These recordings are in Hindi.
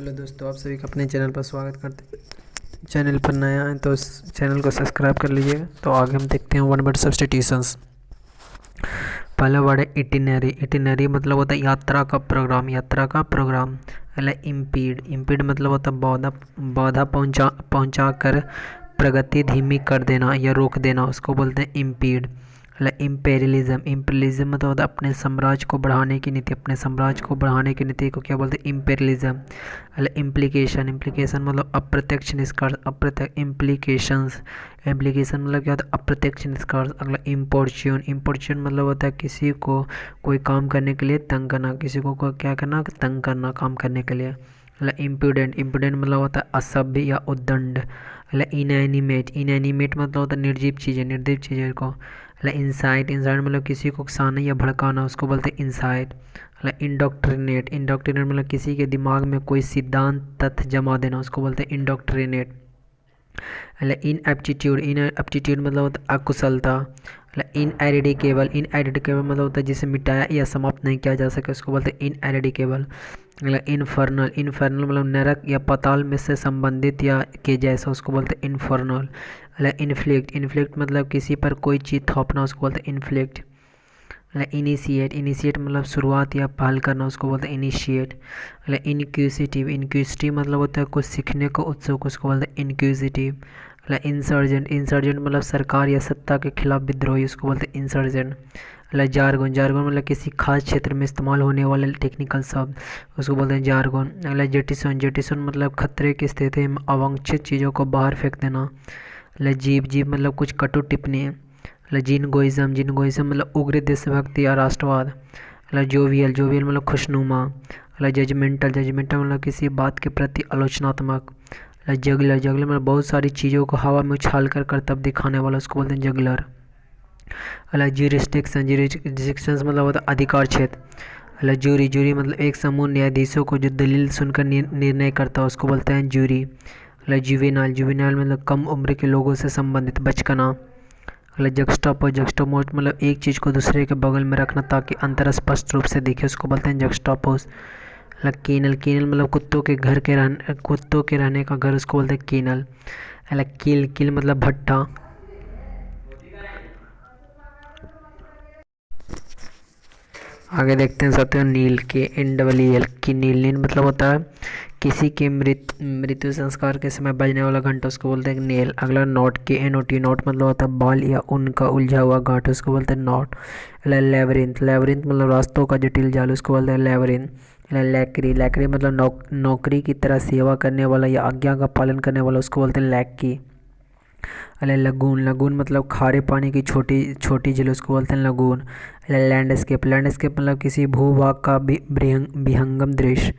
हेलो दोस्तों, आप सभी का अपने चैनल पर स्वागत करते हैं। चैनल पर नया है तो इस चैनल को सब्सक्राइब कर लीजिएगा। तो आगे हम देखते हैं 1 वर्ड सब्स्टिट्यूशंस। पहला वर्ड है इटिनरी। इटिनरी मतलब होता है यात्रा का प्रोग्राम, यात्रा का प्रोग्राम। पहला इम्पीड। इम्पीड मतलब होता है बाधा, बाधा पहुंचा कर प्रगति धीमी कर देना या रोक देना, उसको बोलते हैं इम्पीड। इम्पेरियलिज्म। इम्पेरियलिज्म मतलब होता है अपने साम्राज्य को बढ़ाने की नीति, अपने साम्राज्य को बढ़ाने की नीति को क्या बोलते हैं, इम्पेरियलिज्म। इम्प्लीकेशन। इम्प्लीकेशन मतलब अप्रत्यक्ष निष्कर्ष, अप्रत्यक्ष इम्प्लीकेशंस। इम्प्लीकेशन मतलब क्या होता है, अप्रत्यक्ष निष्कर्ष। अगला इम्पोर्च्यून। इम्पोर्च्यून मतलब होता है किसी को कोई काम करने के लिए तंग करना, किसी को क्या करना, तंग करना काम करने के लिए। इम्प्रूडेंट। इम्प्रूडेंट मतलब होता है असभ्य या उद्दंड। इनएनिमेट। इनएनिमेट मतलब होता है निर्जीव चीज़ें, निर्जीव चीज़ें को। इंसाइट। इंसाइट मतलब किसी को उकसाना या भड़काना, उसको बोलते हैं इंसाइट। इंडोक्ट्रिनेट। इंडोक्ट्रिनेट मतलब किसी के दिमाग में कोई सिद्धांत तथ्य जमा देना, उसको बोलते हैं इंडोक्ट्रिनेट। इन एप्टीट्यूड। इन एप्टीट्यूड मतलब होता है अकुशलता। इन एरिडिकेबल। इन एरिडिकेबल मतलब होता है जिसे मिटाया या समाप्त नहीं किया जा सके, उसको बोलते हैं इन एरिडिकेबल। इनफर्नल। इनफर्नल मतलब नरक या पाताल में से संबंधित या के जैसा, उसको बोलते हैं इनफर्नल। इन्फ्लिक्ट। इन्फ्लिक्ट मतलब किसी पर कोई चीज़ थोपना, उसको बोलते हैं इन्फ्लिक्ट। इनिशिएट। इनिशिएट मतलब शुरुआत या पहल करना, उसको बोलते हैं इनिशिएट। इनक्यूसिटिव। इनक्यूसिटिव मतलब होता है कुछ सीखने को उत्सुक, उसको बोलते हैं इनक्यूसिटिव। इंसर्जेंट। इंसर्जेंट मतलब सरकार या सत्ता के खिलाफ विद्रोही, उसको बोलते हैं इंसर्जेंट। जार्गन। जार्गन मतलब किसी खास क्षेत्र में इस्तेमाल होने वाले टेक्निकल शब्द, उसको बोलते हैं जार्गन। जेटिसन। जेटिसन मतलब खतरे की स्थिति में अवांछित चीज़ों को बाहर फेंक देना। जीव। जीव मतलब कुछ कटु टिप्पणी। जिनगोइज्म। जिनगोइज्म मतलब उग्र देशभक्ति या राष्ट्रवाद। जोवियल। जोवियल मतलब खुशनुमा। जजमेंटल। जजमेंटल मतलब किसी बात के प्रति आलोचनात्मक। जगलर। जगलर मतलब बहुत सारी चीज़ों को हवा में उछाल कर कर्तव्य दिखाने वाला, उसको बोलते हैं जगलर। ज्यूरिस्डिक्शन। ज्यूरिस्डिक्शन मतलब होता है अधिकार क्षेत्र। जूरी। जूरी मतलब एक समूह न्यायाधीशों को जो दलील सुनकर निर्णय करता है, उसको बोलते हैं जूरी। जुवेनाइल। जुवेनाइल मतलब कम उम्र के लोगों से संबंधित, बचकाना। जक्स्टापोज। जक्स्टापोज मतलब एक चीज़ को दूसरे के बगल में रखना ताकि अंतर स्पष्ट रूप से दिखे, उसको बोलते हैं जक्स्टापोज। कीनल। कीनल मतलब कुत्तों के रहने का घर, उसको बोलते हैं कीनल। किल। किल मतलब भट्टा। आगे देखते हैं सबसे नील के NEEL की। नील। नील मतलब होता है किसी के मृत्यु संस्कार के समय बजने वाला घंटा, उसको बोलते हैं नील। अगला नोट के NOT। नोट मतलब होता है बाल या ऊन का उलझा हुआ गांठ, उसको बोलते हैं नोट। लेवरिंथ। लेवरिंथ मतलब रास्तों का जटिल जाल, उसको बोलते हैं लेवरिंथ। लैकरी। लैकरी मतलब नौकरी की तरह सेवा करने वाला या आज्ञा का पालन करने वाला, उसको बोलते हैं लैकी। लगून। लगून मतलब खारे पानी की छोटी छोटी झील, उसको बोलते हैं लगून। लैंडस्केप। लैंडस्केप मतलब किसी भूभाग का विहंगम दृश्य।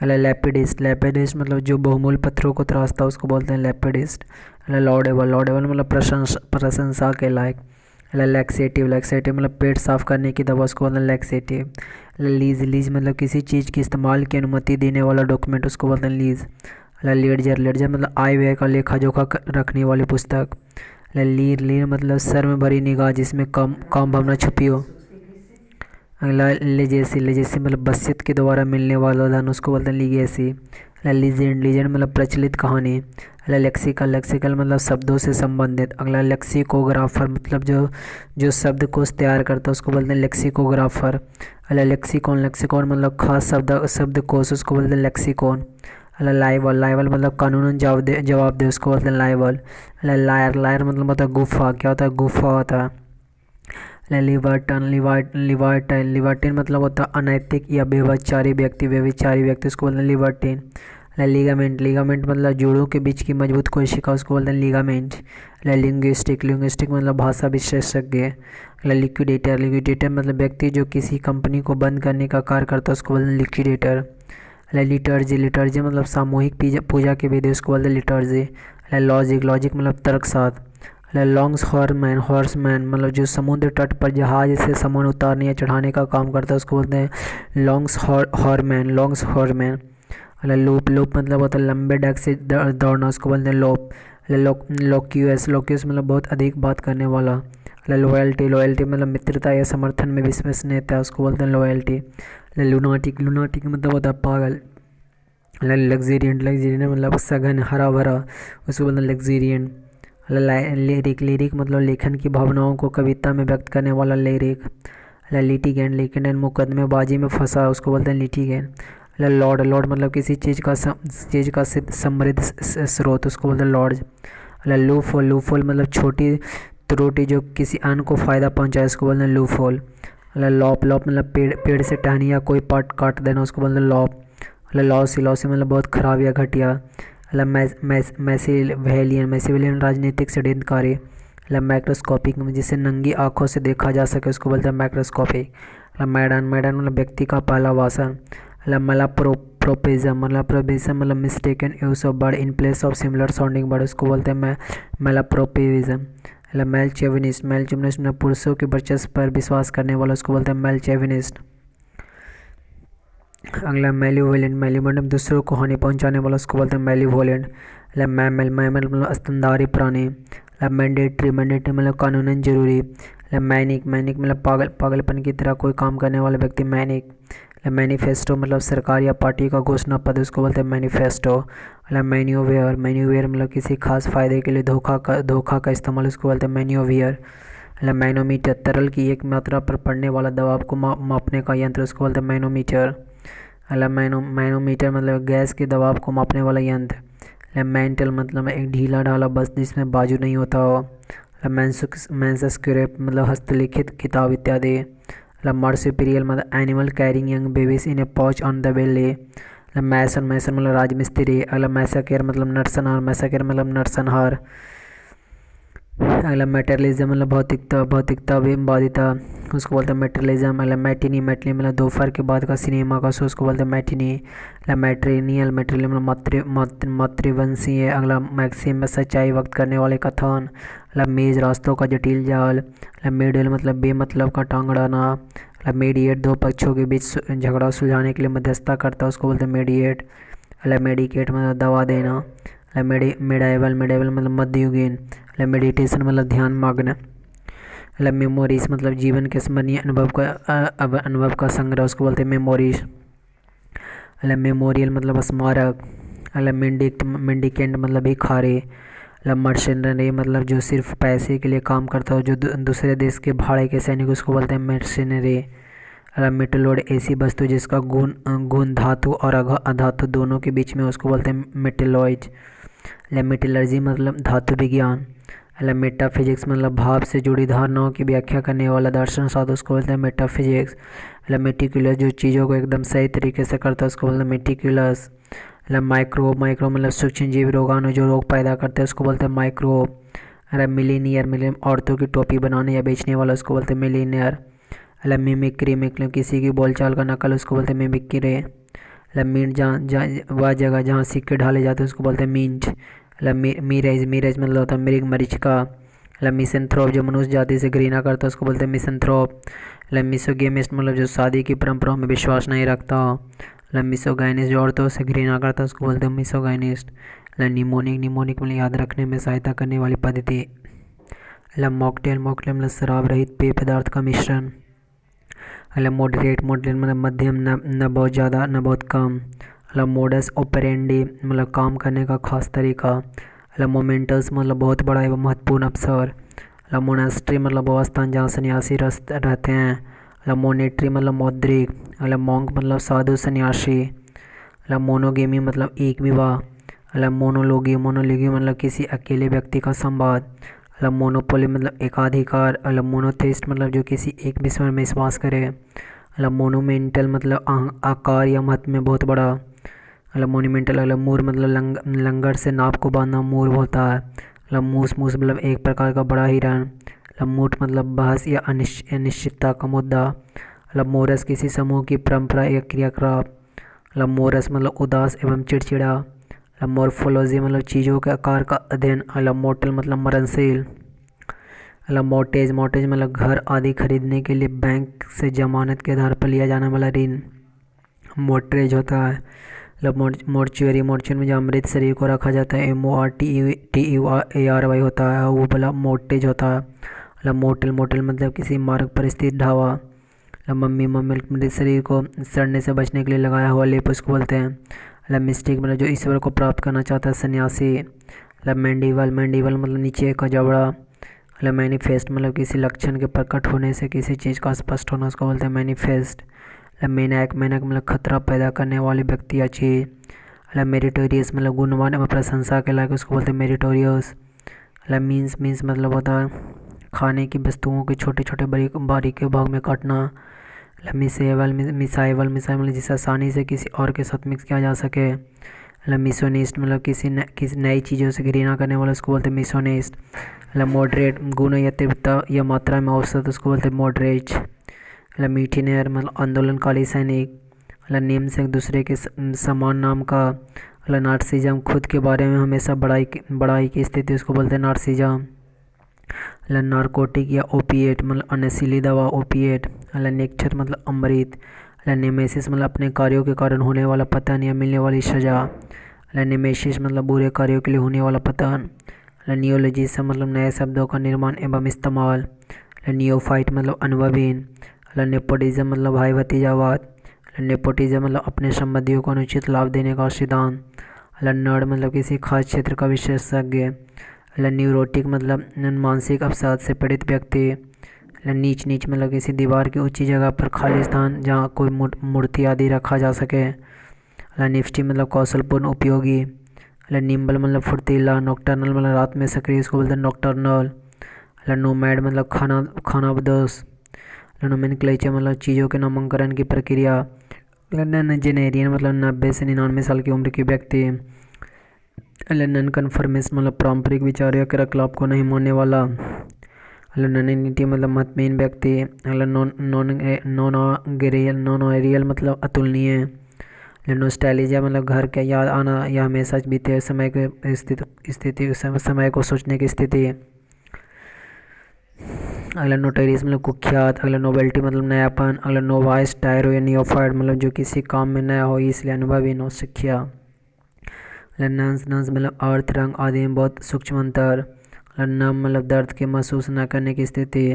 लेपिडिस्ट। लेपिडिस्ट मतलब जो बहुमूल्य पत्थरों को तराशता है, उसको बोलते हैं लेपिडिस्ट। लॉडेबल। लॉडेबल मतलब प्रशंसा के लायक। लैक्सेटिव। लैक्सेटिव मतलब पेट साफ करने की दवा, उसको बोलते हैं लैक्सेटिव। लीज। लीज मतलब किसी चीज़ के इस्तेमाल की अनुमति देने वाला डॉक्यूमेंट, उसको बोलते हैं लीज। लेडजर। लेडजर मतलब आय व्यय का लेखा जोखा रखने वाली पुस्तक। लीर। लीर मतलब सर में भरी निगाह जिसमें काम भावना छुपी हो। अगला लेजेसी। लेजेसी मतलब वसीयत के द्वारा मिलने वाला धन, उसको बोलते हैं लीगेसी। लीजेंड। लीजेंड मतलब प्रचलित कहानी। लेक्सिकल। लेक्सिकल मतलब शब्दों से संबंधित। अगला लेक्सिकोग्राफर मतलब जो जो शब्द कोश तैयार करता है, उसको बोलते हैं लेक्सिकोग्राफर। लेक्सिकॉन। लेक्सिकॉन मतलब खास शब्दकोश, उसको बोलते हैं लेक्सिकॉन। लाइवल। लाइवल मतलब कानूनन जवाब दे, उसको बोलते हैं लाइवल। लायर। लायर मतलब होता है गुफा, क्या होता है, गुफा होता है। लिवर्टन। लिवर्टन। लिवर्टिन मतलब होता है अनैतिक या व्यभिचारी व्यक्ति, व्यभिचारी व्यक्ति, उसको बोलते हैं लिवर्टिन। लिगामेंट। लिगामेंट मतलब जोड़ों के बीच की मजबूत कोशिका, उसको बोलते हैं लिगामेंट। लिंग्विस्टिक। लिंग्विस्टिक मतलब भाषा विशेषज्ञ। लिक्विडेटर। लिक्विडेटर मतलब व्यक्ति जो किसी कंपनी को बंद करने का कार्य करता है, उसको बोलते हैं लिक्विडेटर। लिटर्जी। लिटर्जी मतलब सामूहिक पूजा की विधि, उसको बोलते हैं लिटर्जी। लॉजिक। लॉजिक मतलब तर्कसाध। Longs horseman. हॉर्समैन मतलब जो समुद्र तट पर जहाज से सामान उतारने या चढ़ाने का काम करता है, उसको बोलते हैं longs horseman. Longs horseman. Loop. Loop मतलब होता है लंबे डग से दौड़ना, उसको बोलते हैं लोप। लोक्यूस। लोक्यूस मतलब बहुत अधिक बात करने वाला। लॉयल्टी। लॉयल्टी मतलब मित्रता या समर्थन में विश्वसनीयता, उसको बोलते हैं लॉयल्टी। लुनाटिक। लुनाटिक मतलब होता है पागल। लग्जेरियंट लग्जेरियंट मतलब सघन हरा भरा, उसको बोलते हैं लग्जेरियंट। लिरिक लिरिक मतलब लेखन की भावनाओं को कविता में व्यक्त करने वाला लिरिक। लिटिगेंट लिटिगेंट मुकदमेबाजी में फंसा, उसको बोलते हैं लिटिगेंट। लॉर्ड लॉर्ड मतलब किसी चीज़ का समृद्ध स्रोत, उसको बोलते हैं लॉर्ड। लूफोल लूफोल मतलब छोटी त्रुटि जो किसी अन्य को फ़ायदा पहुंचाए, उसको बोलते हैं लूफोल। लॉप लॉप मतलब पेड़ पेड़ से टहनी या कोई पार्ट काट देना, उसको बोलते हैं लॉप। लॉसी लॉसी मतलब बहुत खराब या घटिया। मैसिवेलियन राजनीतिक षड्यंत्रकारी। माइक्रोस्कोपिक जिसे नंगी आंखों से देखा जा सके, उसको बोलते हैं माइक्रोस्कोपिक। मैदान मैदान मतलब व्यक्ति का पहला भाषण। प्रोपेजम मतलब mistaken use of word in place of similar sounding word, उसको बोलते हैं मेलाप्रोपेविज्म। मेल चेविनिस्ट मतलब पुरुषों के वर्चस्व पर विश्वास करने वाला, उसको बोलते हैं मेल चेविनिस्ट। अगला मेल्यूवोलेंट मतलब दूसरों को हानि पहुंचाने वाला, उसको बोलते हैं मेल्यूवोलेंट। मैमल मैमल मतलब स्तनधारी प्राणी। मैंडेटरी मतलब कानूनन जरूरी। मैनिक मतलब पागलपन की तरह कोई काम करने वाला व्यक्ति मैनिक। मैनिफेस्टो मतलब सरकार या पार्टी का घोषणा पत्र, उसको बोलते हैं मैनिफेस्टो। मैन्यूवेयर मतलब किसी खास फायदे के लिए धोखा का इस्तेमाल, उसको बोलते हैं मैन्यूवियर। मैनोमीटर तरल की एक मात्रा पर पड़ने वाला दबाव को मापने का यंत्र, उसको बोलते हैं मैनोमीटर। मैनोमीटर मतलब गैस के दबाव को मापने वाला यंत्र। मेंटल मतलब एक ढीला ढाला बस जिसमें बाजू नहीं होता हो। मैंसस्क्रिप्ट मतलब हस्तलिखित किताब इत्यादि। मार्supial मतलब animal carrying young babies in a pouch on the belly. Mason मतलब राजमिस्त्री। मैसाकेर मतलब नरसंहार। अगला मेटेरियलिज्म मतलब भौतिकता बाधिता, उसको बोलते हैं मेटेरियलिज्म। मैटिनी मतलब दोपहर के बाद का सिनेमा का शो, उसको बोलते हैं मैटिनी। मैट्रिनियल मतलब मातृवंशीय। अगला मैक्सिम में सच्चाई वक्त करने वाले कथन। मेज रास्तों का जटिल जाल। मिडिल मतलब बेमतलब का टांग अड़ाना। मीडिएट दो पक्षों के बीच झगड़ा सुलझाने के लिए मध्यस्थता करता है, उसको बोलते हैं मीडिएट। मेडिकेट मतलब दवा देना। मेडाइवल मतलब मध्ययुगीन। मेडिटेशन मतलब ध्यान मग्न। मेमोरीज मतलब जीवन के स्मरणीय अनुभव का संग्रह, उसको बोलते हैं मेमोरीज। मेमोरियल मतलब स्मारक। मेंडिकेंट मतलब भिखारी। मर्सेनरी मतलब जो सिर्फ पैसे के लिए काम करता हो, जो दूसरे देश के भाड़े के सैनिक, उसको बोलते हैं मर्सेनरी। मेटलोड ऐसी वस्तु जिसका गुण धातु और अधातु दोनों के बीच में, उसको बोलते हैं मेटेलॉइड। मेटलर्जी मतलब धातु विज्ञान। मेटाफिजिक्स मतलब भाव से जुड़ी धारणाओं की व्याख्या करने वाला दर्शन शास्त्र, उसको बोलते हैं मेटाफिजिक्स। मेटिकुलस जो चीज़ों को एकदम सही तरीके से करता है, उसको बोलते हैं मेटिकुलस। माइक्रो मतलब सूक्ष्म जीव रोगाणु जो रोग पैदा करते हैं, उसको बोलते हैं माइक्रोब। मिलीनियर औरतों की टोपी बनाने या बेचने वाला, उसको बोलते हैं मिलीनियर। मिमिक्री मतलब किसी की बोलचाल का नकल, उसको बोलते हैं मिमिक्री। मीट जहाँ वह जगह जहाँ सिक्के ढाले जाते हैं, उसको बोलते हैं मींट। मीरेज मतलब होता है मृग मरीचिका। मिसेंथ्रोप जो मनुष्य जाति से घृणा करता है, उसको बोलते हैं मिसेंथ्रोप। मिसोगेमिस्ट मतलब जो शादी की परंपराओं में विश्वास नहीं रखता। मिसोगाइनिस्ट जो औरतों से घृणा करता है, उसको बोलते हैं मिसोगाइनिस्ट। निमोनिक मतलब याद रखने में सहायता करने वाली पद्धति। मॉकटेल मतलब शराब रहित पेय पदार्थ का मिश्रण। मॉडरेट मतलब मध्यम, न बहुत ज़्यादा न बहुत कम। मोडस ऑपरेंडी मतलब काम करने का खास तरीका। मोमेंटस मतलब बहुत बड़ा एवं महत्वपूर्ण अवसर। मोनास्ट्री मतलब वो स्थान जहाँ सन्यासी रहते हैं। मोनेट्री मतलब मौद्रिक। मॉन्क मतलब साधु सन्यासी। मोनोगेमी मतलब एक विवाह। मोनोलोगी मतलब किसी अकेले व्यक्ति का संवाद। मोनोपोली मतलब एकाधिकार। मोनोथिस्ट मतलब जो किसी एक विषय में विश्वास करे। मोनूमेंटल मतलब आकार या महत्व में बहुत बड़ा। मोन्यूमेंटल मूर मतलब लंगर से नाप को बांधना मूर होता है। मूस मतलब एक प्रकार का बड़ा हिरण। मूठ मतलब बहस या अनिश्चितता का मुद्दा। मोरस किसी समूह की परंपरा या क्रियाकलाप। मोरस मतलब उदास एवं चिड़चिड़ा। मोर्फोलॉजी मतलब चीज़ों के आकार का अध्ययन। मोटल मतलब मरणशील। मोर्टेज मतलब घर आदि खरीदने के लिए बैंक से जमानत के आधार पर लिया जाने वाला ऋण मोर्टरेज होता है। मोर्चुअरी में जहाँ मृत शरीर को रखा जाता है, MORTEARY होता है, वो वाला मोर्टेज होता है। मोटल मतलब किसी मार्ग पर स्थित ढाबा। मम्मी मृत शरीर को सड़ने से बचने के लिए लगाया हुआ लेप, उसको बोलते हैं मतलब मिस्टिक मतलब जो ईश्वर को प्राप्त करना चाहता है, सन्यासी। मतलब मैंडिबल, मैंडिबल मतलब नीचे का जबड़ा। मतलब मैनिफेस्ट मतलब किसी लक्षण के प्रकट होने से किसी चीज़ का स्पष्ट होना, उसको बोलते हैं मैनिफेस्ट। मतलब मैनाक, मैनाक मतलब खतरा पैदा करने वाली व्यक्ति या चीज़। मतलब मेरिटोरियस मतलब गुणवान एवं प्रशंसा के लायक, उसको बोलते हैं मेरिटोरियस। मतलब मीन्स मतलब होता है खाने की वस्तुओं के छोटे छोटे बारीक भाग में काटना। मतलब मिसाइबल मतलब जिसे आसानी से किसी और के साथ मिक्स किया जा सके। मतलब मिसोनिस्ट मतलब किसी नई चीज़ों से घृणा करने वाला, उसको बोलते हैं मिसोनिस्ट। मतलब मॉडरेट गुण या तीव्रता या मात्रा में औसत, उसको बोलते हैं मॉडरेट। मतलब मीठीनेर मतलब आंदोलनकारी सैनिक। मतलब नेम से एक दूसरे के समान नाम का। मतलब नार्सिज्म खुद के बारे में हमेशा बड़ाई की स्थिति, उसको बोलते हैं नार्सिज्म। मतलब नारकोटिक या ओपिएट मतलब नशीली दवा, ओपिएट। मतलब नेक्चर मतलब अमृत। मतलब नेमेसिस मतलब अपने कार्यों के कारण होने वाला पतन या मिलने वाली सजा। मतलब नेमेसिस मतलब बुरे कार्यों के लिए होने वाला पतन। मतलब नियोलॉजिज्म मतलब नए शब्दों का निर्माण एवं इस्तेमाल। मतलब नियोफाइट मतलब अनुभवीन। मतलब नेपोटिज्म मतलब भाई भतीजावाद। मतलब नेपोटिज्म मतलब अपने संबंधियों को अनुचित लाभ देने का सिद्धांत। मतलब नर्ड मतलब किसी खास क्षेत्र का विशेषज्ञ। मतलब न्यूरोटिक मतलब मानसिक अवसाद से पीड़ित व्यक्ति। मतलब नीच नीच मतलब किसी दीवार की ऊंची जगह पर खाली स्थान जहाँ कोई मूर्ति आदि रखा जा सके। मतलब निफ्टी मतलब कौशलपूर्ण उपयोगी। मतलब निम्बल मतलब फुर्तीला। नॉकटर्नल मतलब रात में सक्रिय, इसको बोलते हैं नॉकटर्नल। मतलब नोमैड मतलब खानाबदोश। मतलब नोमेनक्लेचर मतलब चीज़ों के नामांकन की प्रक्रिया। मतलब जेनेरियन मतलब 90 से 99 साल की उम्र की व्यक्ति। नन कन्फर्मिस्ट मतलब पारंपरिक विचार या क्रियाकलाप को नहीं मानने वाला। मतलब नॉनिनिटी मतलब मतहीन व्यक्ति। मतलब नॉन नॉन नॉन एरियल मतलब अतुलनीय। नोस्टैल्जिया मतलब घर का याद आना या हमेशा बीते हुए समय के स्थिति समय को सोचने की स्थिति। अगला नोटेरियस मतलब कुख्यात। अगला नोवेल्टी मतलब नयापन। अगला नोवाइस टायरो या नियोफाइड मतलब जो किसी काम में नया हो इसलिए अनुभवी, नौसिखिया। नंस नंस मतलब अर्थ, रंग आदि में बहुत सूक्ष्म अंतर। नम मतलब दर्द के महसूस न करने की स्थिति।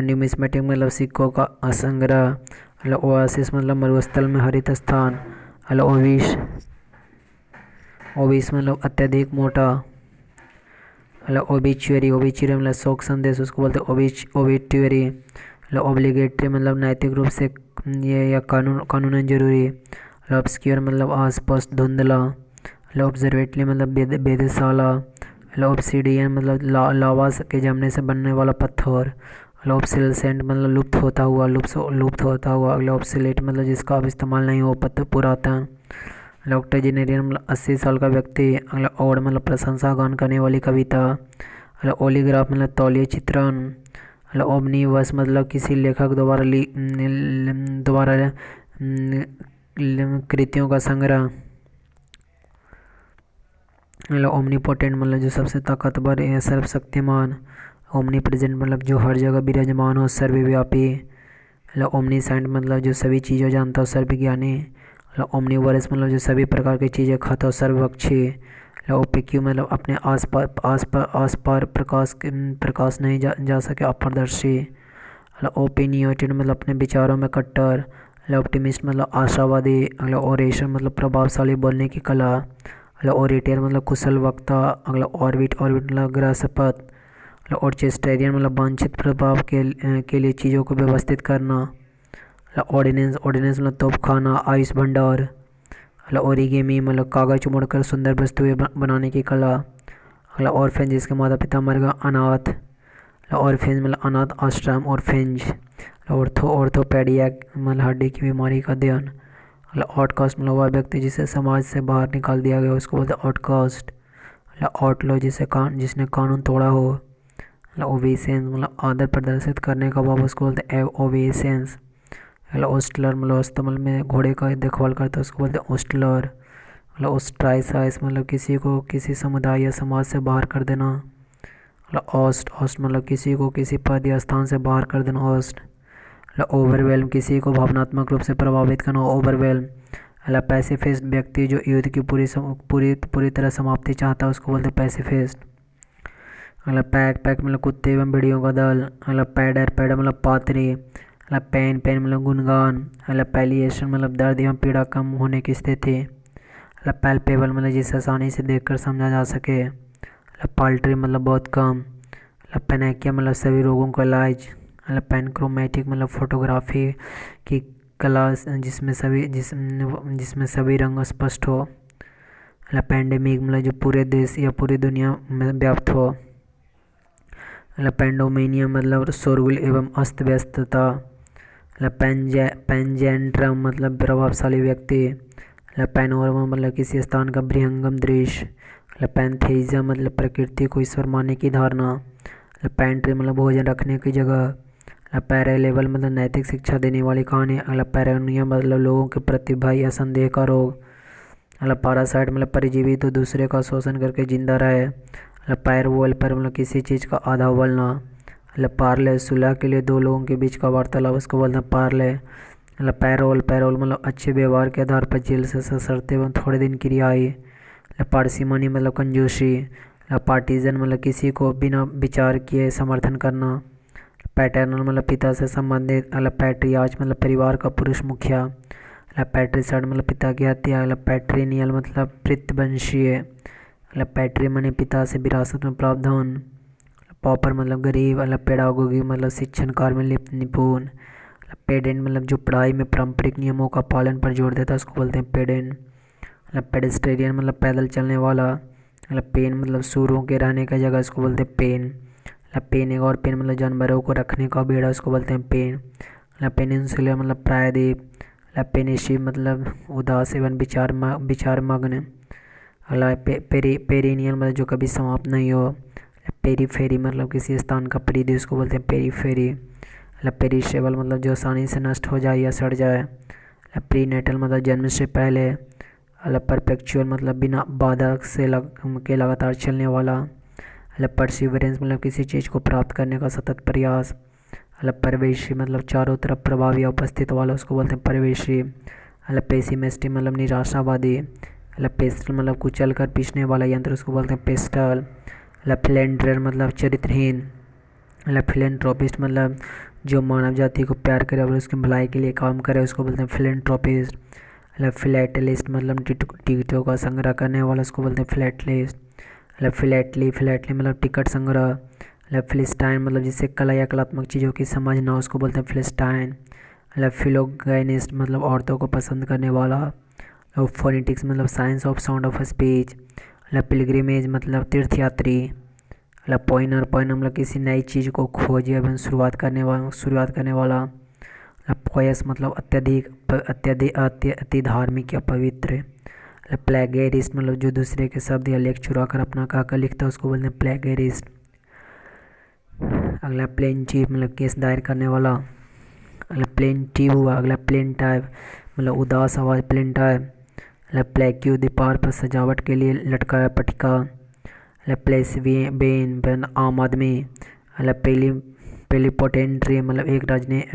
न्यूमिस्मेटिक मतलब सिक्कों का असंग्रह। मतलब ओआसिस मतलब मरुस्थल में हरित स्थान। मतलब ओविस मतलब अत्यधिक मोटा। मतलब ओबिचुअरी मतलब शोक संदेश, उसको बोलते हैं ओबिचुअरी। मतलब ओब्लिगेटरी मतलब नैतिक रूप से ये या कानूनन जरूरी। मतलब ऑब्सक्योर मतलब अस्पष्ट धुंधला। मतलब ऑब्जर्वेटरी मतलब वेधशाला। मतलब ऑब्सीडियन मतलब लावा के जमने से बनने वाला पत्थर। मतलब ऑब्सिलेंट मतलब लुप्त होता हुआ। मतलब ऑब्सिलेट मतलब जिसका अब इस्तेमाल नहीं हो, पत्थर पुरातन। मतलब ऑक्टोजेनेरियन मतलब 80 साल का व्यक्ति। मतलब ओड मतलब प्रशंसा गान करने वाली कविता। मतलब ओलीग्राफ मतलब तौलीय चित्रण। मतलब ओमनीवर्स मतलब किसी लेखक द्वारा कृतियों का संग्रह। मतलब ओमनीपोटेंट मतलब जो सबसे ताकतवर है, सर्वशक्तिमान। ओमनी प्रेजेंट मतलब जो हर जगह विराजमान हो, सर्वव्यापी। मतलब ओमनीसेंट मतलब जो सभी चीज़ें जानता हो, सर्वज्ञानी। मतलब ओमनीवरस मतलब जो सभी प्रकार की चीज़ें खाता हो, सर्वभक्षी। मतलब ओपिक्यू मतलब अपने आस पार प्रकाश नहीं जा सके, अपारदर्शी। मतलब ओपिनियटेड मतलब अपने विचारों में कट्टर। मतलब ऑप्टिमिस्ट मतलब आशावादी। मतलब ओरेशन मतलब प्रभावशाली बोलने की कला। मतलब ओरेटर मतलब कुशल वक्ता। मतलब ऑर्बिट मतलब ग्रह शपथ। मतलब ऑर्चेस्ट्रेरियन मतलब वांछित प्रभाव के लिए चीज़ों को व्यवस्थित करना। मतलब ऑर्डिनेंस मतलब तोपखाना, आयुष भंडार। मतलब ओरिगेमी मतलब कागज मोड़कर सुंदर वस्तुएं बनाने की कला। मतलब ऑर्फेंज जिसके माता पिता मर गए, अनाथ। मतलब ऑर्फेंज मतलब अनाथ आश्रम, ऑर्फेंज। ऑर्थोपेडिया मतलब हड्डी की बीमारी का अध्ययन। मतलब आउटकास्ट मतलब वह व्यक्ति जिसे समाज से बाहर निकाल दिया गया, उसको बोलते हैं आउटकास्ट। मतलब आउटलॉ जिसने कानून तोड़ा हो। मतलब ओवेसेंस मतलब आदर प्रदर्शित करने का भाव, उसको बोलते हैं ओवेसेंस। मतलब ओस्टलर मतलब अस्तमल में घोड़े का देखभाल करता है, उसको बोलते हैं ओस्टलर। मतलब ओस्ट्राइसाइस मतलब किसी को किसी समुदाय या समाज से बाहर कर देना। मतलब ऑस्ट मतलब किसी को किसी पद या स्थान से बाहर कर देना, ऑस्ट। मतलब ओवरवेल्म किसी को भावनात्मक रूप से प्रभावित करना, ओवरवेल्म। मतलब पैसिफिस्ट व्यक्ति जो युद्ध की पूरी तरह समाप्ति चाहता है, उसको बोलते हैं पैसिफिस्ट। मतलब पैक मतलब कुत्ते एवं भेड़ियों का दल। मतलब पैडर मतलब पात्री। मतलब पेन मतलब गुणगान। मतलब पैलिएशन मतलब दर्द एवं पीड़ा कम होने की स्थिति। मतलब पैल्पेबल मतलब जिसे आसानी से देखकर समझा जा सके। मतलब पाल्ट्री मतलब बहुत कम। मतलब पेनैकिया मतलब सभी रोगों का इलाज। मतलब पैनक्रोमैटिक मतलब फोटोग्राफी की कला जिसमें सभी रंग स्पष्ट हो। मतलब पैंडेमिक मतलब जो पूरे देश या पूरी दुनिया में व्याप्त हो। मतलब पैंडोमेनिया मतलब शोरगुल एवं अस्त व्यस्तता। मतलब पेंजेंट्रम मतलब प्रभावशाली व्यक्ति। मतलब पैनोरमा मतलब किसी स्थान का बृहंगम दृश्य। मतलब पैंथेइज्म मतलब प्रकृति को ईश्वर मानने की धारणा। मतलब पैंट्री मतलब भोजन रखने की जगह। मतलब पैरेलेवल मतलब नैतिक शिक्षा देने वाली कहानी। मतलब पैरानोया मतलब लोगों के प्रतिभा या संदेह का रोग। मतलब पैरासाइट मतलब परजीवी तो दूसरे का शोषण करके जिंदा रहे। मतलब पैरवोल पर मतलब किसी चीज़ का आधा उबलना। मतलब पार्ले सुलह के लिए दो लोगों के बीच का वार्तालाप उसको बोलते हैं पार्ले। मतलब पैरोल पैरोल मतलब अच्छे व्यवहार के आधार पर जेल से सशर्त एवं थोड़े दिन की रिहाई। मतलब पार्सिमनी मतलब कंजूसी। मतलब पार्टीजन मतलब किसी को बिना विचार किए समर्थन करना। पैटर्नल मतलब पिता से संबंधित। मतलब पैट्रियार्च मतलब परिवार का पुरुष मुखिया। मतलब पैट्रिसाइड मतलब पिता की हत्या। मतलब पैट्रिनियल मतलब पितृवंशीय। मतलब पैट्रिमनी पिता से विरासत में प्राप्त धन। पॉपर मतलब गरीब। मतलब पेडागोगी मतलब शिक्षण कार्य में लिप्त निपुण। मतलब पेडेंट मतलब जो पढ़ाई में पारंपरिक नियमों का पालन पर जोर देता है उसको बोलते हैं पेडेंट। मतलब पेडेस्ट्रियन मतलब पैदल चलने वाला। मतलब पेन मतलब सूरों के रहने का जगह उसको बोलते हैं पेन। मतलब पेन एक और पेन मतलब जानवरों को रखने का बेड़ा उसको बोलते हैं पेन। मतलब पेनिनसुला मतलब प्रायद्वीप। मतलब पेनिशी मतलब उदास एवं विचार मग्न। मतलब पेरिनियल मतलब जो कभी समाप्त नहीं हो। पेरीफेरी मतलब किसी स्थान का परिधि उसको बोलते हैं पेरीफेरी। मतलब पेरिशेबल मतलब जो आसानी से नष्ट हो जाए या सड़ जाए। मतलब प्रीनेटल मतलब जन्म से पहले। मतलब परपेचुअल मतलब बिना बाधा के लगातार चलने वाला। मतलब परसिवरेंस मतलब किसी चीज़ को प्राप्त करने का सतत प्रयास। मतलब परवेशी मतलब चारों तरफ प्रभाव या उपस्थित वाला उसको बोलते हैं परवेशी। मतलब पेसिमिस्टिक मतलब निराशावादी। मतलब पेस्टल मतलब कुचल कर पीसने वाला यंत्र उसको बोलते हैं पेस्टल। मतलब फिलेंड्रर मतलब चरित्रहीन। मतलब फिलेंट्रोपिस्ट मतलब जो मानव जाति को प्यार करे और उसकी भलाई के लिए काम करे उसको बोलते हैं फिलेंट्रोपिस्ट। मतलब फिलेटलिस्ट मतलब टिकटों का संग्रह करने वाला उसको बोलते हैं फिलेटलिस्ट। मतलब फिलेटली मतलब टिकट संग्रह। मतलब फिलिस्टाइन मतलब जिससे कला या कलात्मक चीज़ों की समझ ना हो उसको बोलते हैं फिलिस्टाइन। मतलब फिलोगाइनिस्ट मतलब औरतों को पसंद करने वाला। और फोनेटिक्स मतलब science of sound of speech. मतलब पिलग्रिमेज मतलब तीर्थयात्री। मतलब पॉइनर पॉइनर मतलब किसी नई चीज़ को खोज एवं शुरुआत करने वाला। मतलब पोयस मतलब अति धार्मिक या पवित्र। मतलब प्लेगेरिस्ट मतलब जो दूसरे के शब्द या लेख चुरा कर अपना कहकर लिखता है उसको बोलते हैं प्लेगेरिस्ट। अगला प्लेन चीफ मतलब केस दायर करने वाला। अगला प्लेन टीव हुआ। अगला प्लेन टाइप मतलब उदास आवाज़ प्लेन टाइप। मतलब प्लेक्यू दीपार पर सजावट के लिए लटकाया पटिका। मतलब प्लेस बेन आम आदमी। मतलब पेलीपोटेंट्री मतलब एक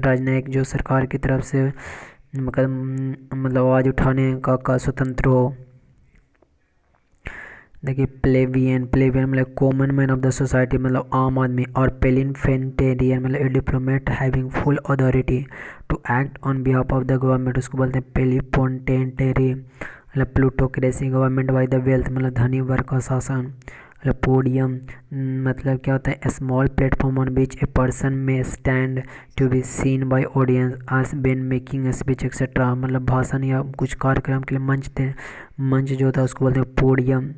राजनयिक जो सरकार की तरफ से मतलब आवाज़ उठाने का स्वतंत्र हो। देखिए प्लेवियन मतलब common man of the society मतलब आम आदमी। और पेलिनफेंटेरियन मतलब a diplomat having full authority to act on behalf of the government उसको बोलते हैं पेलिपोटेंटेरी। मतलब plutocracy government by the wealth मतलब धनी वर्ग का शासन। मतलब पोडियम मतलब क्या होता है small platform on which a person may stand to be seen by audience as when making speech etcetera. मतलब भाषण या कुछ कार्यक्रम के लिए मंच जो होता है उसको बोलते हैं पोडियम।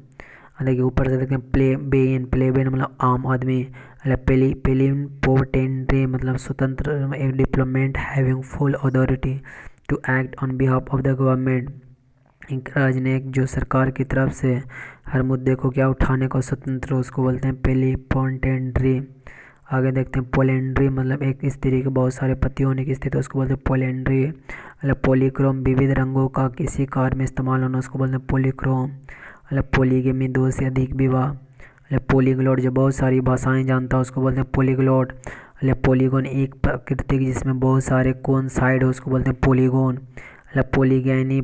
देखिए ऊपर से देखते हैं प्लेबेन मतलब आम आदमी। मतलब पेलिन पोटेंट्री मतलब स्वतंत्र एक diplomat having full authority to act on behalf of the government. एक राजनयिक जो सरकार की तरफ से हर मुद्दे को क्या उठाने को स्वतंत्र उसको बोलते हैं पेलीपोटेंट्री। आगे देखते हैं पोलेंड्री मतलब एक स्त्री के बहुत सारे पति होने की स्थिति उसको बोलते हैं पोलेंड्री। मतलब पॉलीक्रोम विविध रंगों का किसी कार्य में इस्तेमाल होना उसको बोलते हैं पॉलीक्रोम। मतलब पोलीगेमी दो से अधिक विवाह। मतलब पोलीग्लोट जो बहुत सारी भाषाएं जानता है उसको बोलते हैं पोलीग्लोट। मतलब पोलीगोन एक प्रकृति जिसमें बहुत सारे कोन साइड हो उसको बोलते हैं पोलीगोन। मतलब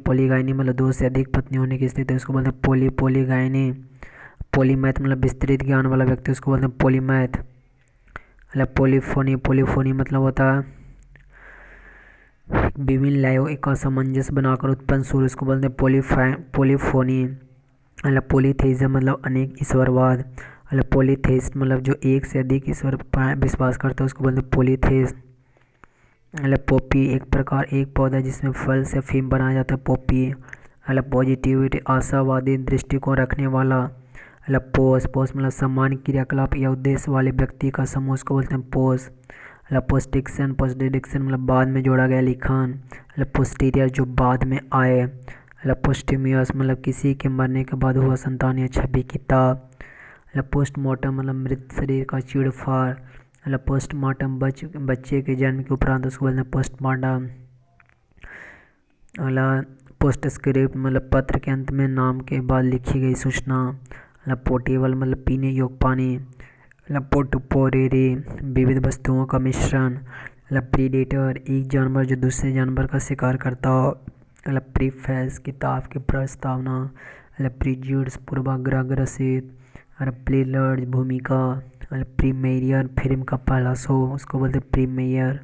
पोलीगाइनी मतलब दो से अधिक पत्नी होने की स्थिति उसको बोलते हैं पोलीगाइनी। पॉलीमैथ मतलब विस्तृत ज्ञान वाला व्यक्ति उसको बोलते हैं पॉलीमैथ। मतलब पोलीफोनी मतलब होता है विभिन्न लयों एक असमंजस बनाकर उत्पन्न सुर, उसको बोलते हैं पोलीफोनी। मतलब पोलीथेइज्म मतलब अनेक ईश्वरवाद। मतलब पोलीथेइस्ट मतलब जो एक से अधिक ईश्वर पर विश्वास करता है उसको बोलते हैं पोलीथेइस्ट। मतलब पॉपी एक पौधा जिसमें फल से अफीम बनाया जाता है, पॉपी। मतलब पॉजिटिविटी आशावादी दृष्टिकोण रखने वाला। मतलब पोस मतलब सम्मान क्रियाकलाप या उद्देश्य वाले व्यक्ति का समूह, उसको बोलते हैं पोस। मतलब पोस्टडिक्शन मतलब बाद में जोड़ा गया लिखन। मतलब पोस्टीरियर जो बाद में आए। मतलब पोस्टिमियस मतलब किसी के मरने के बाद हुआ संतान या छवि किताब। मतलब पोस्टमार्टम मतलब मृत शरीर का चीड़फाड़। मतलब पोस्टमार्टम बच्चे के जन्म के उपरांत उसको बोलते हैं पोस्टमार्टम। मतलब पोस्टस्क्रिप्ट मतलब पत्र के अंत में नाम के बाद लिखी गई सूचना। मतलब पोर्टेबल मतलब पीने योग्य पानी। मतलब पोर्टपोरेरी विविध वस्तुओं का मिश्रण। मतलब प्रीडेटर एक जानवर जो दूसरे जानवर का शिकार करता हो। मतलब प्रीफेस किताब की प्रस्तावना। मतलब प्रीज्यूड्स पूर्वाग्रह ग्रसित। मतलब प्रीलर्ज भूमिका। मतलब प्रीमेयर फिल्म का पहला शो, उसको बोलते प्रीमेयर।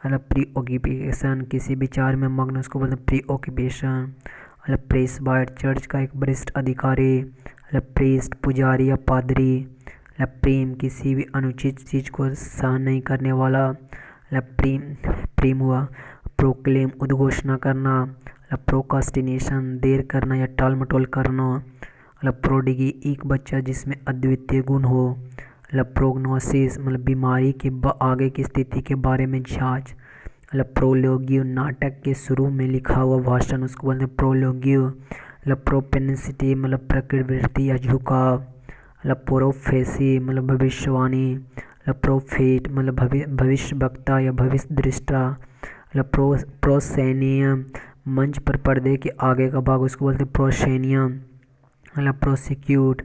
मतलब प्री ऑक्यूपेशन किसी विचार में मग्न, उसको बोलते हैं प्री ऑक्यूपेशन। मतलब प्रेसबाइट चर्च का एक वरिष्ठ अधिकारी। मतलब प्रीस्ट पुजारी या पादरी। मतलब प्रेम किसी भी अनुचित चीज़ को सहन नहीं करने वाला। मतलब प्रेम हुआ प्रोक्लेम उद्घोषणा करना। मतलब प्रोकास्टिनेशन देर करना या टाल मटोल करना। मतलब प्रोडिगी एक बच्चा जिसमें अद्वितीय गुण हो। मतलब प्रोग्नोसिस मतलब बीमारी के आगे की स्थिति के बारे में जांच। मतलब प्रोलोग्यू नाटक के शुरू में लिखा हुआ भाषण, उसको बोलते हैं प्रोलोग्यू। मतलब प्रोपेंसिटी मतलब प्रकृति या झुकाव। मतलब प्रोफेसी मतलब भविष्यवाणी। मतलब प्रोफेट मतलब भविष्य वक्ता या भविष्य दृष्टा। मतलब प्रोसेनियम मंच पर पर्दे के आगे का भाग, उसको बोलते हैं प्रोसेनियम। मतलब प्रोसिक्यूट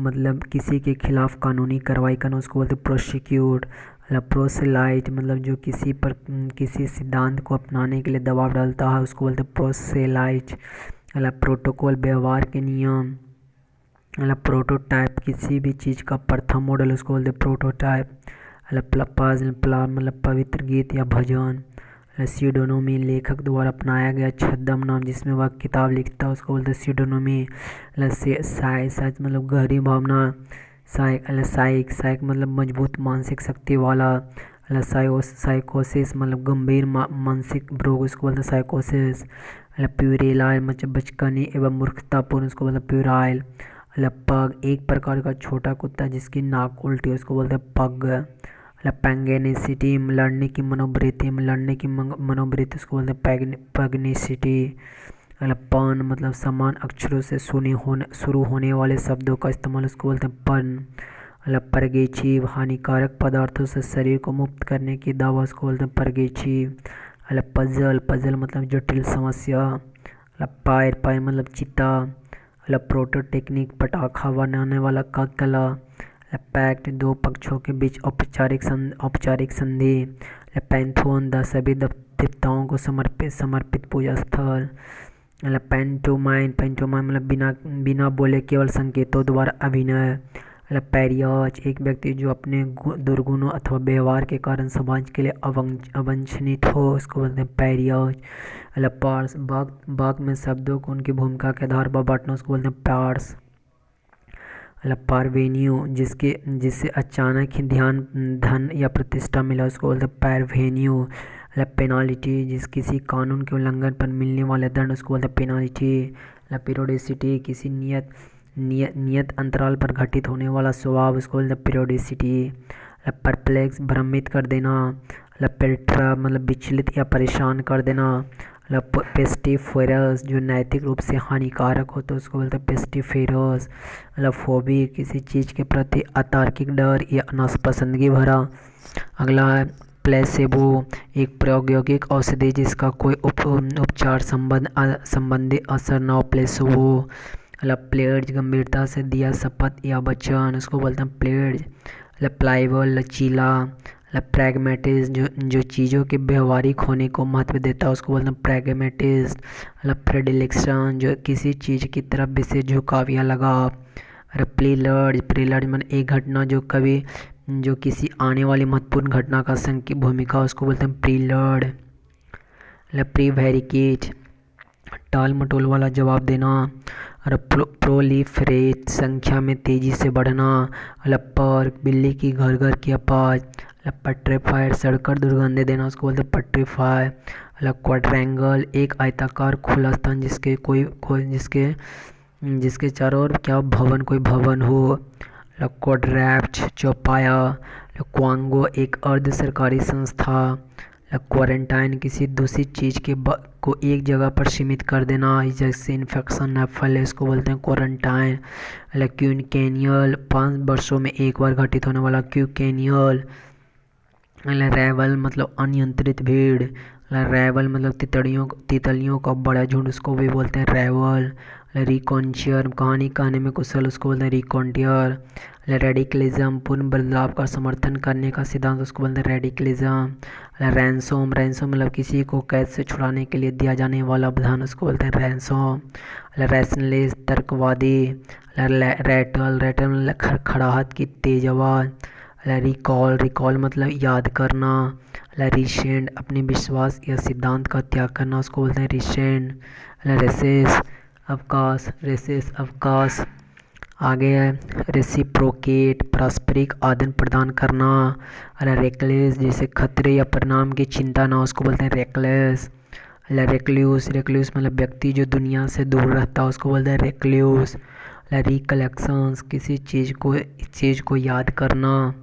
मतलब किसी के खिलाफ कानूनी कार्रवाई करना, उसको बोलते हैं प्रोसिक्यूट। मतलब प्रोसेलाइट मतलब जो किसी पर किसी सिद्धांत को अपनाने के लिए दबाव डालता है, उसको बोलते हैं प्रोसेलाइट। मतलब प्रोटोकॉल व्यवहार के नियम। मतलब प्रोटोटाइप किसी भी चीज़ का प्रथम मॉडल, उसको बोलते हैं प्रोटोटाइप। मतलब पवित्र गीत या भजन। सीडोनोमी लेखक द्वारा अपनाया गया छद्म नाम जिसमें वह किताब लिखता है, उसको बोलते हैं सीडोनोमी। साइक मतलब गहरी भावना। साइक मतलब मजबूत मानसिक शक्ति वाला। साइकोसिस मतलब गंभीर मानसिक रोग, उसको बोलते हैं साइकोसिस। मतलब प्यूरेलाइल मतलब बचकानी एवं मूर्खतापूर्ण, उसको बोलते हैं प्यूराइल। मतलब पग एक प्रकार का छोटा कुत्ता जिसकी नाक उल्टी है, उसको बोलते हैं पग। मतलब पैंगेनिसिटी लड़ने की मनोवृत्ति, उसको बोलते हैं पैगनिसिटी। मतलब पन मतलब समान अक्षरों से शुरू होने वाले शब्दों का इस्तेमाल, उसको बोलते हैं पन। मतलब परगेचिव हानिकारक पदार्थों से शरीर को मुक्त करने की दवा, उसको बोलते हैं परगेचिव। मतलब पजल मतलब जटिल समस्या। मतलब पायर मतलब चिता। मतलब प्रोटोटेक्निक पटाखा बनाने वाला का कला। पैक्ट दो पक्षों के बीच औपचारिक संधि। पैंथोन सभी देवताओं को समर्पित पूजा स्थल। मतलब पैंटोमाइन मतलब बिना बोले केवल संकेतों द्वारा अभिनय। मतलब पैरियाज एक व्यक्ति जो अपने दुर्गुणों अथवा व्यवहार के कारण समाज के लिए अवांछनीय हो, उसको बोलते हैं पैरियाज। मतलब पार्स बाग में शब्दों को उनकी भूमिका के आधार पर बांटना, उसको बोलते हैं पार्स। मतलब पारवेन्यू जिससे अचानक ही धन या प्रतिष्ठा मिला, उसको बोलते हैं पारवेन्यू। मतलब पेनाल्टी जिस किसी कानून के उल्लंघन पर मिलने वाले दंड, उसको बोलते हैं पेनाल्टी। मतलब पीरियोडिसिटी किसी नियत अंतराल पर घटित होने वाला स्वभाव, उसको बोलते हैं पीरियोडिसिटी। मतलब परप्लेक्स भ्रमित कर देना। मतलब पेल्ट्रा मतलब विचलित या परेशान कर देना। मतलब पेस्टिफेरस जो नैतिक रूप से हानिकारक हो तो उसको बोलते हैं पेस्टिफेरस। मतलब फोबी किसी चीज़ के प्रति अतार्किक डर या नापसंदगी भरा। अगला है प्लेसेबो एक प्रायोगिक औषधि जिसका कोई उपचार संबंधी असर न हो, प्लेसेबो। मतलब प्लेड्स गंभीरता से दिया शपथ या वचन, उसको बोलते हैं प्लेड्स। मतलब प्लाइबल लचीला। मतलब प्रैग्मेटिस जो चीज़ों के व्यवहारिक होने को महत्व देता है, उसको बोलते हैं प्रैग्मेटिस्ट। मतलब प्रेडिलेक्शन जो किसी चीज़ की तरफ विशेष झुकाव या लगाव। प्रीलर्ज मन एक घटना जो किसी आने वाली महत्वपूर्ण घटना का संकेत भूमिका, उसको बोलते हैं प्रीलर्ड। प्रीवैरिकेट टाल मटोल वाला जवाब देना। और प्रोलिफरेट संख्या में तेजी से बढ़ना। पर्क बिल्ली की घर घर की आवाज। पट्रीफायर सड़कर दुर्गंधे देना, उसको बोलते पट्रीफाई। क्वाड्रेंगल एक आयताकार खुला स्थान जिसके कोई कोई जिसके जिसके चारों ओर क्या भवन कोई भवन हो। क्वाड्रैप्ट चौपाया। क्वांगो एक अर्ध सरकारी संस्था। क्वारंटाइन किसी दूषित चीज़ को एक जगह पर सीमित कर देना जैसे इन्फेक्शन न फैले, इसको बोलते हैं क्वारंटाइन। क्यूनकेनियल 5 वर्षों में एक बार घटित होने वाला क्यूकेनियल। रैवल मतलब अनियंत्रित भीड़। रैवल मतलब तितलियों का बड़ा झुंड, उसको भी बोलते हैं रैवल। रिकॉन्चियर कहानी कहने में कुशल, उसको बोलते हैं रिकॉन्टियर। रेडिकलिज्म पूर्ण बदलाव का समर्थन करने का सिद्धांत, उसको बोलते हैं रेडिकलिज्म। रैंसोम मतलब किसी को कैद से छुड़ाने के लिए दिया जाने वाला विधान, उसको बोलते हैं रैंसोम। रैशनलिस्ट तर्कवादी। रैटल मतलब खड़खड़ाहट की तेज आवाज़। रिकॉल मतलब याद करना। रिसेंट अपने विश्वास या सिद्धांत का त्याग करना, उसको बोलते हैं रिसेंट। रेसेस अवकाश। आगे है रेसिप्रोकेट पारस्परिक आदान प्रदान करना। रेकलेस जैसे खतरे या परिणाम की चिंता ना, उसको बोलते हैं रेकलेस। रेक्ल्यूस मतलब व्यक्ति जो दुनिया से दूर रहता है, उसको बोलते हैं रेक्ल्यूस। रिकलेक्शंस किसी चीज़ को याद करना।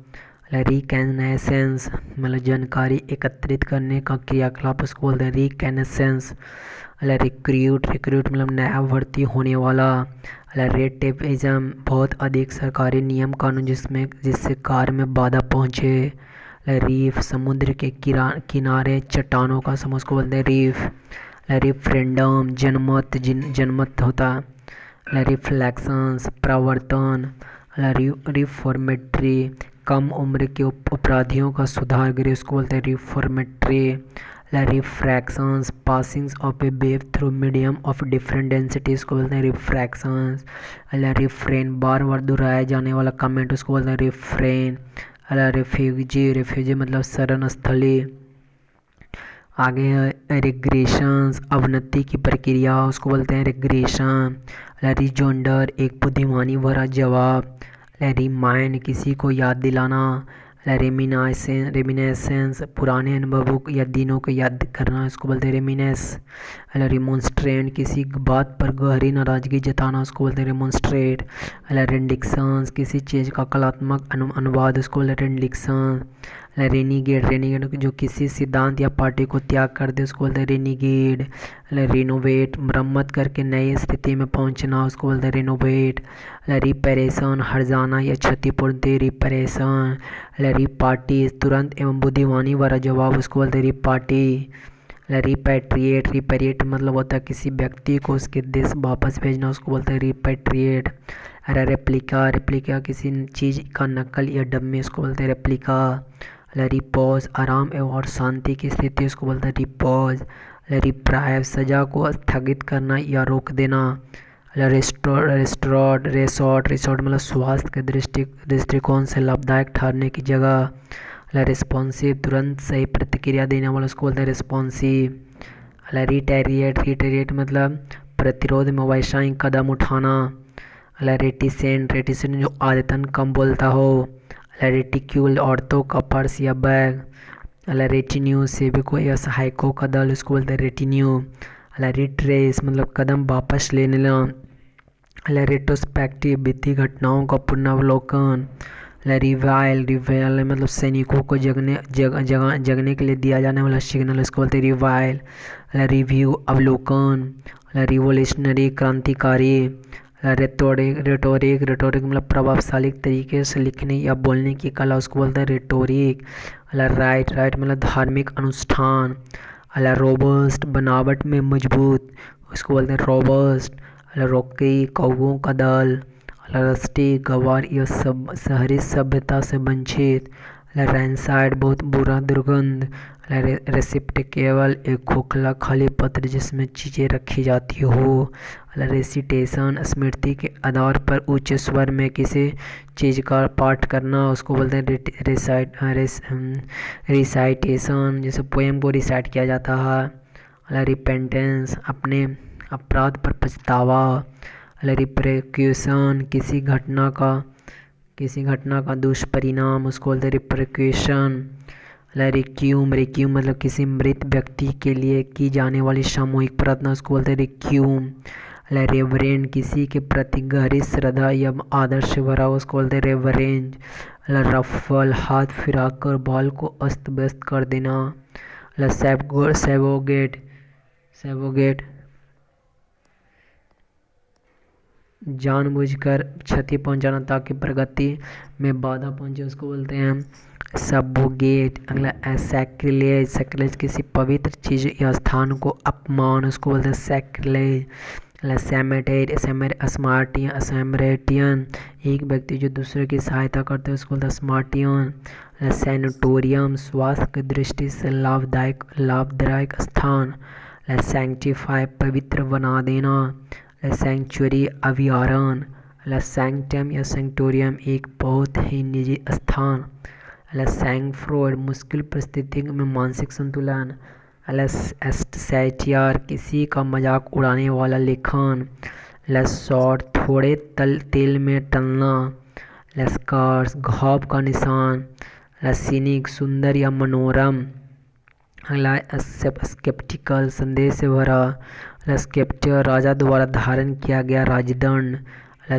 रिकैनेसेंस मतलब जानकारी एकत्रित करने का क्रियाकलाप, उसको बोलते हैं रिकैनेसेंस। रिक्रूट मतलब नया भर्ती होने वाला। रेड टेपिज्म बहुत अधिक सरकारी नियम कानून जिससे कार्य में बाधा पहुँचे। रीफ समुद्र के किनारे चट्टानों का समूह, उसको बोलते हैं रीफ। रिफ्रेंडम जनमत होता है। रिफ्लेक्शंस प्रवर्तन। रिफॉर्मेटरी कम उम्र के अपराधियों का सुधार गृह, उसको बोलते हैं reformatory. Refractions passings of a wave through medium of different density, उसको बोलते हैं रिफ्रैक्शंस। रिफ्रेन बार बार दोहराया जाने वाला कमेंट, उसको बोलते हैं रिफ्रेन। रेफ्यूजी मतलब शरण स्थली। आगे है रिग्रेशंस अवनति की प्रक्रिया, उसको बोलते हैं रिग्रेशन। रिजोंडर एक बुद्धिमानी भरा जवाब। रिमाइंड किसी को याद दिलाना। रेमिनेसेंस पुराने अनुभवों या दिनों को याद करना, इसको बोलते हैं रेमिनेस। रिमोन्स्ट्रेंट किसी बात पर गहरी नाराजगी जताना, उसको बोलते हैं रिमोन्स्ट्रेट। रेंडिक्शंस किसी चीज़ का कलात्मक अनुवाद, उसको बोलते हैं रेंडिक्शन। रेनिगेट जो किसी सिद्धांत या पार्टी को त्याग कर दे, उसको बोलते हैं रेनिगेड। रिनोवेट मरम्मत करके नई स्थिति में पहुंचना, उसको बोलते हैं रिनोवेट। रिपेरेशन हर्जाना या क्षतिपूर्ति, रिपेरेशन। रिपार्टी तुरंत एवं बुद्धिमानी वाला जवाब, उसको बोलते हैं रिपार्टी। रिपेट्रिएट मतलब होता है किसी व्यक्ति को उसके देश वापस भेजना, उसको बोलते हैं रिपेट्रिएट। रेप्लिका किसी चीज़ का नकल या डम्मी, उसको बोलते हैं रेप्लिका। रिपोज आराम एवं और शांति की स्थिति, उसको बोलते हैं रिपोज। रिप्राइव सजा को स्थगित करना या रोक देना। रिसोर्ट मतलब स्वास्थ्य के दृष्टिकोण से लाभदायक ठहरने की जगह। रिस्पॉन्सिव तुरंत सही प्रतिक्रिया देने वाला, उसको बोलते हैं रिस्पॉन्सिव। रिटेरिएट मतलब प्रतिरोध में वैश्विक कदम उठाना। रेटिसेंट जो आदतन कम बोलता हो। रेटिक्यूल औरतों का पर्स या बैग। रेटिन्यू सेवकों या सहायकों का दल, उसको बोलते हैं रेटिन्यू। रिट्रेस मतलब कदम वापस ले लेना। रेट्रोस्पेक्टिव बीती घटनाओं का पुनर्वलोकन। रिवाइल मतलब सैनिकों को जगने के लिए दिया जाने वाला सिग्नल, उसको बोलते हैं रिवाइल। रिव्यू अवलोकन। रिवोल्यूशनरी क्रांतिकारी। रेटोरिक मतलब प्रभावशाली तरीके से लिखने या बोलने की कला, उसको बोलते हैं रेटोरिक। राइट मतलब धार्मिक अनुष्ठान। रोबस्ट बनावट में मजबूत, उसको बोलते हैं रोबस्ट। रॉकी कौवों का दल। रस्टी गवार या शहरी सभ्यता से वंचित। रैनसाइड बहुत बुरा दुर्गंध। रेसिप्टेकेबल एक खोखला खाली पत्र जिसमें चीज़ें रखी जाती हो। रेसिटेशन स्मृति के आधार पर उच्च स्वर में किसी चीज़ का पाठ करना, उसको बोलते हैं रिसाइटेशन जैसे पोएम को रिसाइट किया जाता है। रिपेंटेंस अपने अपराध पर पछतावा, रिपरक्यूशन किसी घटना का दुष्परिणाम उसको बोलते हैं रिपरक्यूशन। रिक्यूम रिक्यूम मतलब किसी मृत व्यक्ति के लिए की जाने वाली सामूहिक प्रार्थना उसको बोलते हैं रिक्यूम। रेवरेंड किसी के प्रति गहरी श्रद्धा या आदर से भरा उसको बोलते हैं रेवरेंज। रफल हाथ फिराकर बाल को अस्त व्यस्त कर देना। सेवोगेट सेवोगेट जानबूझकर क्षति पहुंचाना ताकि प्रगति में बाधा पहुंचे उसको बोलते हैं सबोगेट। अगला सैक्रिलेज, सैक्रिलेज किसी पवित्र चीज या स्थान को अपमान उसको बोलते हैं सैक्रिलेज। स्मार्टियन एक व्यक्ति जो दूसरे की सहायता करते हैं उसको बोलते हैं स्मार्टियन। सैनिटोरियम स्वास्थ्य की दृष्टि से लाभदायक स्थान। सैंक्टिफाई पवित्र बना देना। सैंक्चुरी अभयारण्य। सैंक्टम या सैंक्टोरियम एक बहुत ही निजी स्थान। सैंक्फ्रोइड मुश्किल परिस्थिति में मानसिक संतुलन। सैटियर किसी का मजाक उड़ाने वाला लेखन। शॉर्ट थोड़े तेल में तलना। स्कार्स घाव का निशान। सिनिक सुंदर या मनोरम। स्केप्टिकल संदेह से भरा। स्केप्टर राजा द्वारा धारण किया गया राजदंड।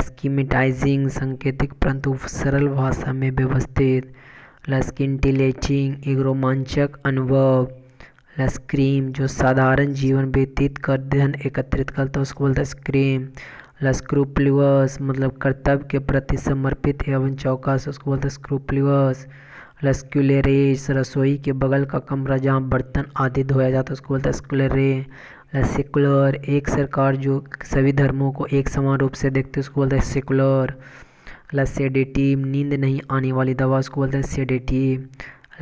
स्कीमेटाइजिंग सांकेतिक परंतु सरल भाषा में व्यवस्थित। स्किंटिलेटिंग एक रोमांचक अनुभव। स्क्रीम जो साधारण जीवन व्यतीत कर धन एकत्रित करता है उसको बोलता है स्क्रीम। स्क्रूपल्यूअस मतलब कर्तव्य के प्रति समर्पित एवं चौकस उसको बोलते हैं स्क्रूपल्यूअस। स्क्यूलेरेस रसोई के बगल का कमरा जहाँ बर्तन आदि धोया जाता है उसको बोलता है स्क्यूलेरे। सेकुलर एक सरकार जो सभी धर्मों को एक समान रूप से देखते है उसको बोलते हैं सेकुलर। सेडेटिव नींद नहीं आने वाली दवा उसको बोलते हैं सेडेटिव।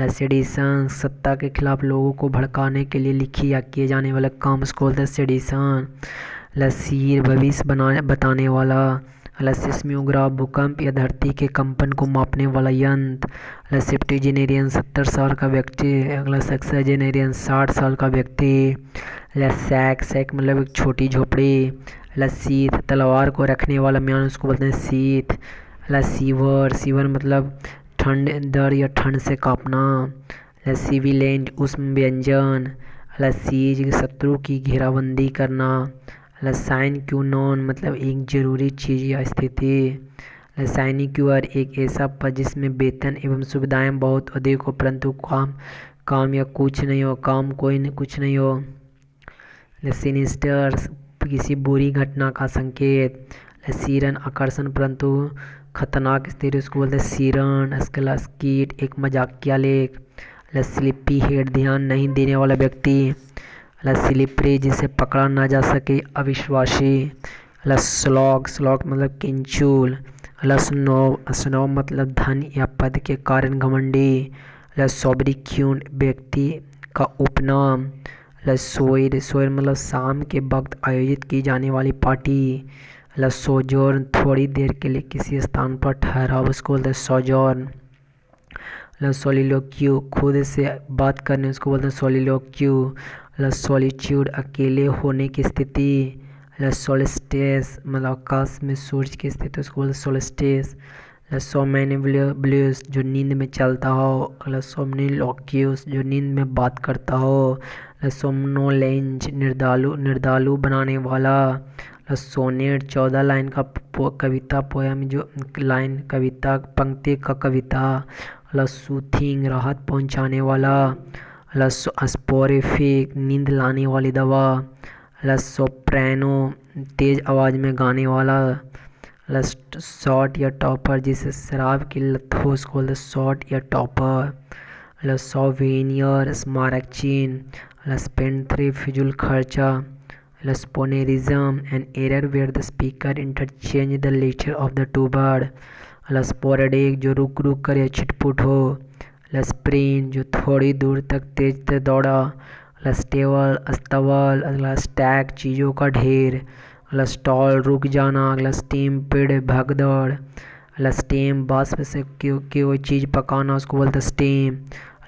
सेडिशन सत्ता के खिलाफ लोगों को भड़काने के लिए लिखी या किए जाने वाला काम उसको बोलते हैं सेडिशन। सीर भविष्य बताने वाला। सिस्मियोग्राफ भूकंप या धरती के कंपन को मापने वाला यंत्र। सेप्टेजेनेरियन 70 साल का व्यक्ति। अगला सेक्साजेनेरियन 60 साल का व्यक्ति। सैक मतलब एक छोटी झोपड़ी। सीथ तलवार को रखने वाला म्यान उसको बोलते हैं सीथ। सीवर मतलब ठंड दर या ठंड से कांपना। सिविलेंट उष्ण व्यंजन। सीज शत्रु की घेराबंदी करना। साइन क्यू नॉन मतलब एक जरूरी चीज़ या स्थिति। साइनिक्यूअर एक ऐसा पद जिसमें वेतन एवं सुविधाएं बहुत अधिक हो परंतु काम या कुछ नहीं हो, काम कोई नहीं कुछ नहीं हो। सिनिस्टर किसी बुरी घटना का संकेत। सीरन आकर्षण परंतु खतरनाक स्थिति उसको बोलते हैं सीरन। स्कीट एक मजाकिया लेख। स्लिपी हेड ध्यान नहीं देने वाला व्यक्ति। स्लिपरी जिसे पकड़ा ना जा सके अविश्वासी। स्लॉग मतलब किंचुल। स्नो मतलब धन या पद के कारण घमंडी। सोब्रिक्यून व्यक्ति का उपनाम। सोयर मतलब शाम के वक्त आयोजित की जाने वाली पार्टी। सोजोर्न थोड़ी देर के लिए किसी स्थान पर ठहराव उसको बोलते हैं सोजोर्न। सोलिलोक्यू खुद से बात करने उसको बोलते हैं सोलिलोक्यू। सॉलिट्यूड अकेले होने की स्थिति। सोलिस्टेस मतलब आकाश में सूर्य की स्थिति उसको बोलते हैं सोलिस्टेस। सोमनिबुलस जो नींद में चलता हो। सोमनिलोक्यूस जो नींद में बात करता हो। सोमनोलेंज निर्दालु बनाने वाला। सोनेट 14 लाइन का कविता पोयम जो लाइन कविता पंक्ति का कविता। सूथिंग राहत पहुंचाने वाला। स्पोरिफिक नींद लाने वाली दवा। सोप्रानो तेज आवाज़ में गाने वाला। शॉट या टॉपर जिसे शराब की लत हो उसको बोलते शॉट या टॉपर। सोवेनियर स्मारक चिन्ह। स्पेंट्री फिजूल खर्चा। Spoonerism an error where the speaker interchange the letter of the two word. Sporadic जो रुक कर या छिटपुट हो। स्प्रिंट जो थोड़ी दूर तक तेज दौड़ा। स्टेबल अस्तबल। अगला स्टैक चीज़ों का ढेर। स्टॉल रुक जाना। अगला स्टीम पेड़ भगदड़। स्टीम बाष्प से कोई चीज़ पकाना उसको बोलते स्टीम।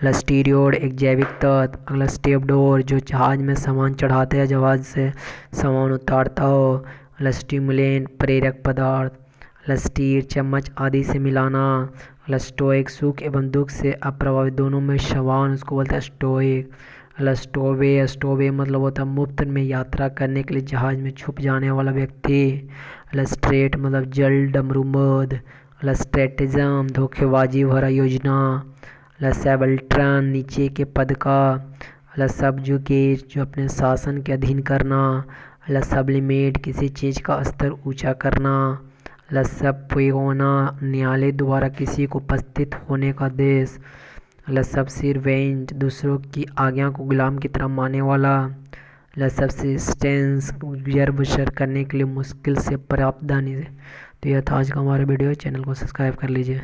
अगला स्टीरियोड एक जैविक तत्व। अगला स्टेपडोर जो जहाज में सामान चढ़ाते हैं, जहाज से सामान उतारता हो। अगला स्टिमुलेंट प्रेरक पदार्थ। अगला स्टीर चम्मच आदि से मिलाना। अगला स्टोइक सुख एवं दुख से अप्रभावित, दोनों में समान, उसको बोलते हैं स्टोइक। अगला स्टोवे, स्टोवे मतलब होता है मुफ्त में यात्रा करने के लिए जहाज में छुप जाने वाला व्यक्ति। अगला स्ट्रेट मतलब जल डमरूमद। अगला स्ट्रेटेजम धोखेबाजी भरा योजना। अगला सैबल्ट्रन नीचे के पद का। अगला सबजुगेट जो अपने शासन के अधीन करना। अगला सब्लिमेट किसी चीज़ का स्तर ऊंचा करना। अगला सबपोइगोना न्यायालय द्वारा किसी को उपस्थित होने का आदेश। अगला सबसिर्वेंट दूसरों की आज्ञा को गुलाम की तरह मानने वाला। अगला सबसिस्टेंस गुजर बसर करने के लिए मुश्किल से प्राप्त धन। तो यह था आज का हमारा वीडियो, चैनल को सब्सक्राइब कर लीजिए।